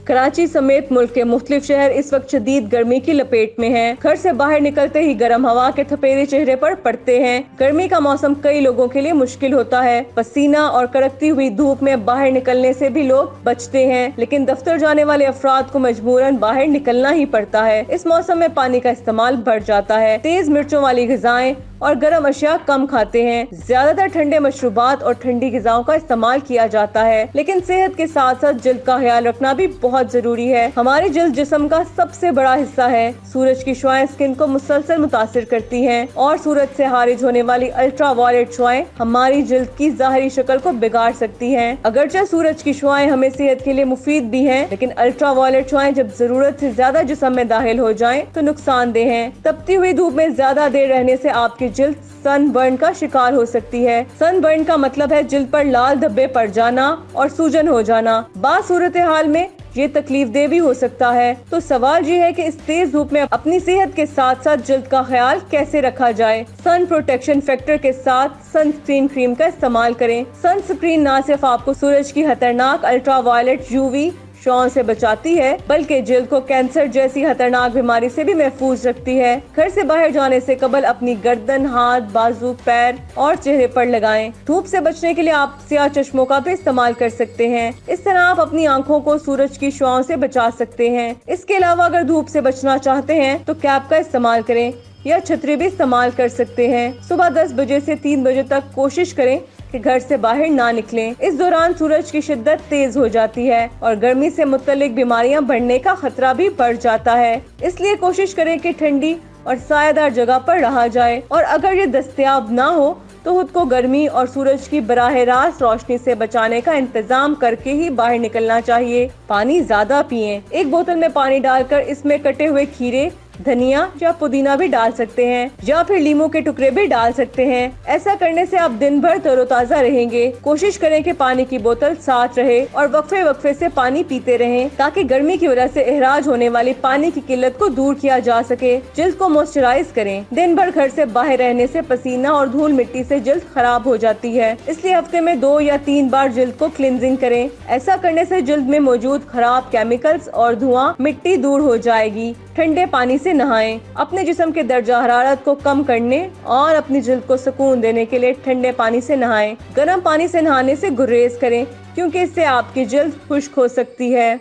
کراچی سمیت ملک کے مختلف شہر اس وقت شدید گرمی کی لپیٹ میں ہیں۔ گھر سے باہر نکلتے ہی گرم ہوا کے تھپیرے چہرے پر پڑتے ہیں۔ گرمی کا موسم کئی لوگوں کے لیے مشکل ہوتا ہے۔ پسینہ اور کڑکتی ہوئی دھوپ میں باہر نکلنے سے بھی لوگ بچتے ہیں، لیکن دفتر جانے والے افراد کو مجبوراً باہر نکلنا ہی پڑتا ہے۔ اس موسم میں پانی کا استعمال بڑھ جاتا ہے۔ تیز مرچوں والی غذائیں اور گرم اشیاء کم کھاتے ہیں۔ زیادہ تر ٹھنڈے مشروبات اور ٹھنڈی غذاؤں کا استعمال کیا جاتا ہے، لیکن صحت کے ساتھ ساتھ جلد کا خیال رکھنا بھی بہت ضروری ہے۔ ہماری جلد جسم کا سب سے بڑا حصہ ہے۔ سورج کی شعاعیں اسکن کو مسلسل متاثر کرتی ہیں اور سورج سے خارج ہونے والی الٹرا وائلٹ شعاعیں ہماری جلد کی ظاہری شکل کو بگاڑ سکتی ہیں۔ اگرچہ سورج کی شعاعیں ہمیں صحت کے لیے مفید بھی ہیں، لیکن الٹرا وائلٹ شعاعیں جب ضرورت سے زیادہ جسم میں داخل ہو جائیں تو نقصان دہ ہیں۔ تپتی ہوئی دھوپ میں زیادہ دیر رہنے سے آپ کی جلد سن برن کا شکار ہو سکتی ہے۔ سن برن کا مطلب ہے جلد پر لال دھبے پڑ جانا اور سوجن ہو جانا۔ بعض صورتحال میں یہ تکلیف دہ بھی ہو سکتا ہے۔ تو سوال یہ ہے کہ اس تیز دھوپ میں اپنی صحت کے ساتھ ساتھ جلد کا خیال کیسے رکھا جائے؟ سن پروٹیکشن فیکٹر کے ساتھ سن سکرین کریم کا استعمال کریں۔ سن سکرین نہ صرف آپ کو سورج کی خطرناک الٹرا وائلٹ UV شعاؤں سے بچاتی ہے، بلکہ جلد کو کینسر جیسی خطرناک بیماری سے بھی محفوظ رکھتی ہے۔ گھر سے باہر جانے سے قبل اپنی گردن، ہاتھ، بازو، پیر اور چہرے پر لگائیں۔ دھوپ سے بچنے کے لیے آپ سیاہ چشموں کا بھی استعمال کر سکتے ہیں۔ اس طرح آپ اپنی آنکھوں کو سورج کی شعاؤں سے بچا سکتے ہیں۔ اس کے علاوہ اگر دھوپ سے بچنا چاہتے ہیں تو کیپ کا استعمال کریں یا چھتری بھی استعمال کر سکتے ہیں۔ صبح 10 بجے سے 3 بجے تک کوشش کریں کہ گھر سے باہر نہ نکلیں۔ اس دوران سورج کی شدت تیز ہو جاتی ہے اور گرمی سے متعلق بیماریاں بڑھنے کا خطرہ بھی بڑھ جاتا ہے۔ اس لیے کوشش کریں کہ ٹھنڈی اور سایہ دار جگہ پر رہا جائے، اور اگر یہ دستیاب نہ ہو تو خود کو گرمی اور سورج کی براہ راست روشنی سے بچانے کا انتظام کر کے ہی باہر نکلنا چاہیے۔ پانی زیادہ پئیں۔ ایک بوتل میں پانی ڈال کر اس میں کٹے ہوئے کھیرے، دھنیا یا پودینہ بھی ڈال سکتے ہیں، یا پھر لیموں کے ٹکڑے بھی ڈال سکتے ہیں۔ ایسا کرنے سے آپ دن بھر تر و تازہ رہیں گے۔ کوشش کریں کہ پانی کی بوتل ساتھ رہے اور وقفے وقفے سے پانی پیتے رہیں تاکہ گرمی کی وجہ سے اخراج ہونے والی پانی کی قلت کو دور کیا جا سکے۔ جلد کو موئسچرائز کریں۔ دن بھر گھر سے باہر رہنے سے پسینہ اور دھول مٹی سے جلد خراب ہو جاتی ہے، اس لیے ہفتے میں 2 یا 3 بار جلد کو کلینزنگ کریں۔ ایسا کرنے سے جلد میں موجود خراب کیمیکلز اور دھواں مٹی دور ہو جائے گی۔ ٹھنڈے پانی سے نہائیں۔ اپنے جسم کے درجہ حرارت کو کم کرنے اور اپنی جلد کو سکون دینے کے لیے ٹھنڈے پانی سے نہائیں۔ گرم پانی سے نہانے سے گریز کریں، کیونکہ اس سے آپ کی جلد خشک ہو سکتی ہے۔